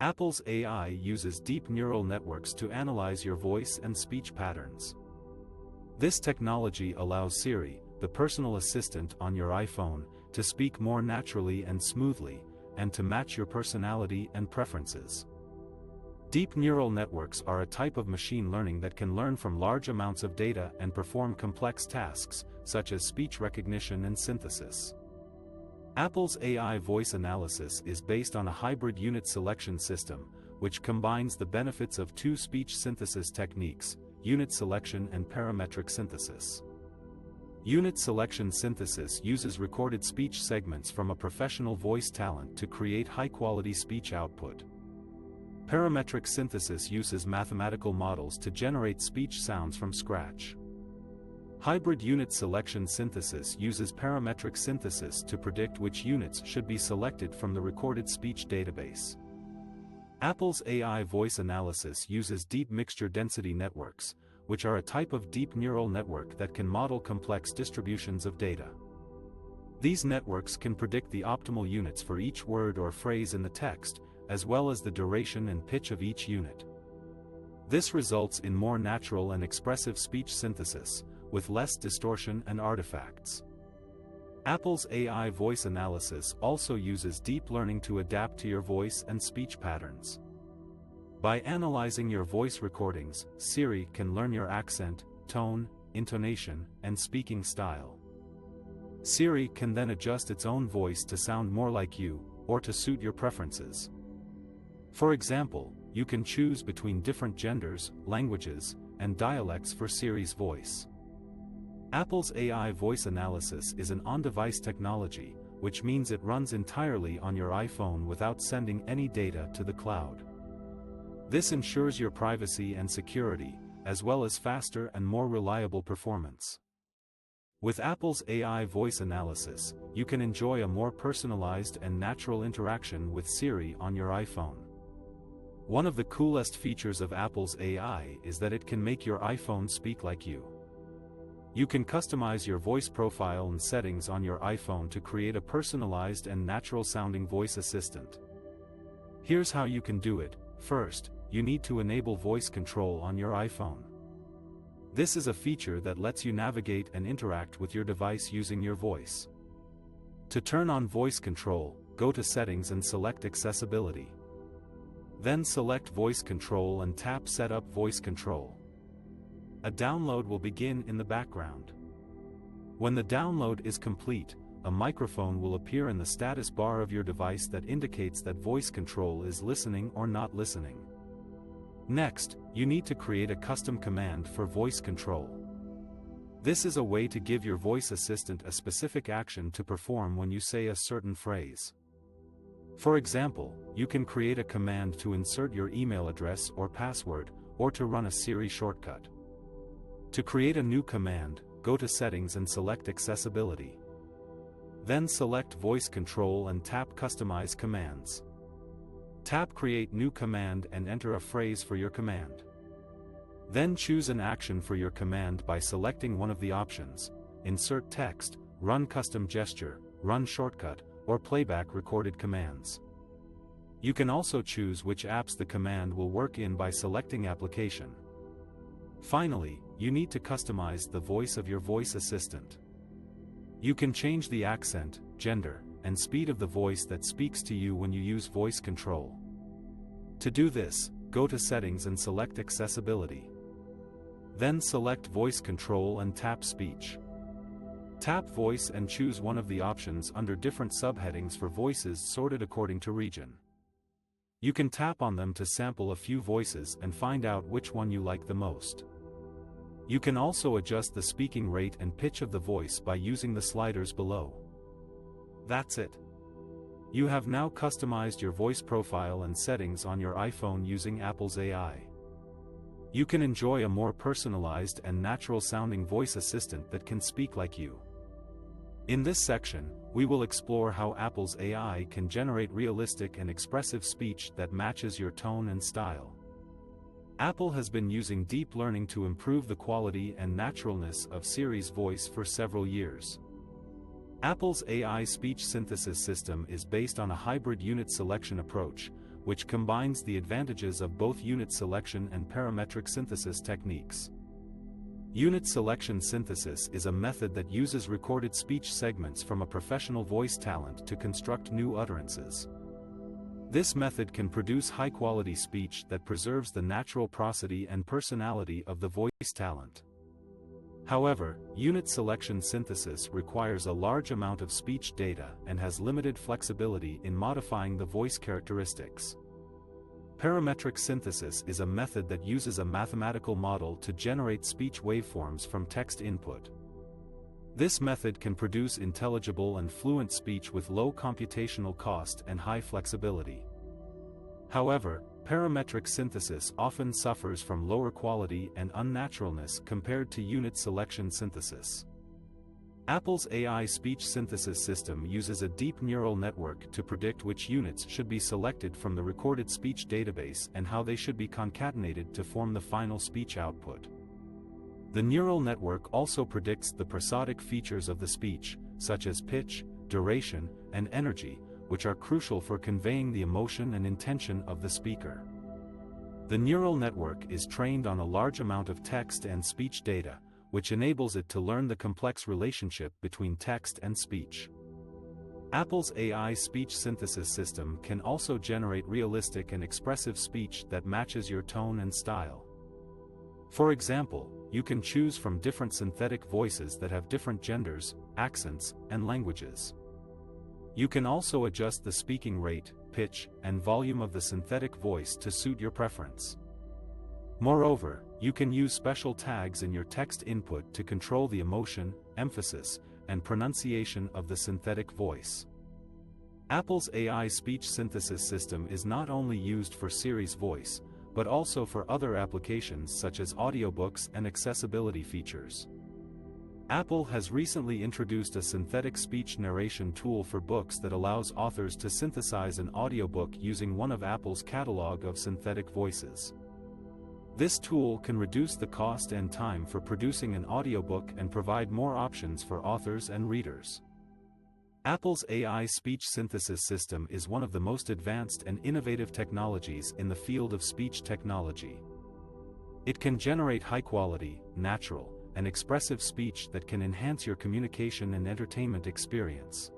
Apple's AI uses deep neural networks to analyze your voice and speech patterns. This technology allows Siri, the personal assistant on your iPhone, to speak more naturally and smoothly, and to match your personality and preferences. Deep neural networks are a type of machine learning that can learn from large amounts of data and perform complex tasks, such as speech recognition and synthesis. Apple's AI voice analysis is based on a hybrid unit selection system, which combines the benefits of two speech synthesis techniques, unit selection and parametric synthesis. Unit selection synthesis uses recorded speech segments from a professional voice talent to create high-quality speech output. Parametric synthesis uses mathematical models to generate speech sounds from scratch. Hybrid unit selection synthesis uses parametric synthesis to predict which units should be selected from the recorded speech database. Apple's AI voice analysis uses deep mixture density networks, which are a type of deep neural network that can model complex distributions of data. These networks can predict the optimal units for each word or phrase in the text, as well as the duration and pitch of each unit. This results in more natural and expressive speech synthesis, with less distortion and artifacts. Apple's AI voice analysis also uses deep learning to adapt to your voice and speech patterns. By analyzing your voice recordings, Siri can learn your accent, tone, intonation, and speaking style. Siri can then adjust its own voice to sound more like you, or to suit your preferences. For example, you can choose between different genders, languages, and dialects for Siri's voice. Apple's AI voice analysis is an on-device technology, which means it runs entirely on your iPhone without sending any data to the cloud. This ensures your privacy and security, as well as faster and more reliable performance. With Apple's AI voice analysis, you can enjoy a more personalized and natural interaction with Siri on your iPhone. One of the coolest features of Apple's AI is that it can make your iPhone speak like you. You can customize your voice profile and settings on your iPhone to create a personalized and natural-sounding voice assistant. Here's how you can do it. First, you need to enable voice control on your iPhone. This is a feature that lets you navigate and interact with your device using your voice. To turn on voice control, go to Settings and select Accessibility. Then select Voice Control and tap Set up Voice Control. A download will begin in the background. When the download is complete, a microphone will appear in the status bar of your device that indicates that voice control is listening or not listening. Next, you need to create a custom command for voice control. This is a way to give your voice assistant a specific action to perform when you say a certain phrase. For example, you can create a command to insert your email address or password, or to run a Siri shortcut. To create a new command, go to Settings and select Accessibility. Then select Voice Control and tap Customize Commands. Tap Create New Command and enter a phrase for your command. Then choose an action for your command by selecting one of the options: Insert Text, Run Custom Gesture, Run Shortcut, or Playback Recorded Commands. You can also choose which apps the command will work in by selecting Application. Finally, you need to customize the voice of your voice assistant. You can change the accent, gender, and speed of the voice that speaks to you when you use voice control. To do this, go to Settings and select Accessibility. Then select Voice Control and tap Speech. Tap Voice and choose one of the options under different subheadings for voices sorted according to region. You can tap on them to sample a few voices and find out which one you like the most. You can also adjust the speaking rate and pitch of the voice by using the sliders below. That's it. You have now customized your voice profile and settings on your iPhone using Apple's AI. You can enjoy a more personalized and natural-sounding voice assistant that can speak like you. In this section, we will explore how Apple's AI can generate realistic and expressive speech that matches your tone and style. Apple has been using deep learning to improve the quality and naturalness of Siri's voice for several years. Apple's AI speech synthesis system is based on a hybrid unit selection approach, which combines the advantages of both unit selection and parametric synthesis techniques. Unit selection synthesis is a method that uses recorded speech segments from a professional voice talent to construct new utterances. This method can produce high-quality speech that preserves the natural prosody and personality of the voice talent. However, unit selection synthesis requires a large amount of speech data and has limited flexibility in modifying the voice characteristics. Parametric synthesis is a method that uses a mathematical model to generate speech waveforms from text input. This method can produce intelligible and fluent speech with low computational cost and high flexibility. However, parametric synthesis often suffers from lower quality and unnaturalness compared to unit selection synthesis. Apple's AI speech synthesis system uses a deep neural network to predict which units should be selected from the recorded speech database and how they should be concatenated to form the final speech output. The neural network also predicts the prosodic features of the speech, such as pitch, duration, and energy, which are crucial for conveying the emotion and intention of the speaker. The neural network is trained on a large amount of text and speech data, which enables it to learn the complex relationship between text and speech. Apple's AI speech synthesis system can also generate realistic and expressive speech that matches your tone and style. For example, you can choose from different synthetic voices that have different genders, accents, and languages. You can also adjust the speaking rate, pitch, and volume of the synthetic voice to suit your preference. Moreover, you can use special tags in your text input to control the emotion, emphasis, and pronunciation of the synthetic voice. Apple's AI speech synthesis system is not only used for Siri's voice, but also for other applications such as audiobooks and accessibility features. Apple has recently introduced a synthetic speech narration tool for books that allows authors to synthesize an audiobook using one of Apple's catalog of synthetic voices. This tool can reduce the cost and time for producing an audiobook and provide more options for authors and readers. Apple's AI speech synthesis system is one of the most advanced and innovative technologies in the field of speech technology. It can generate high-quality, natural, and expressive speech that can enhance your communication and entertainment experience.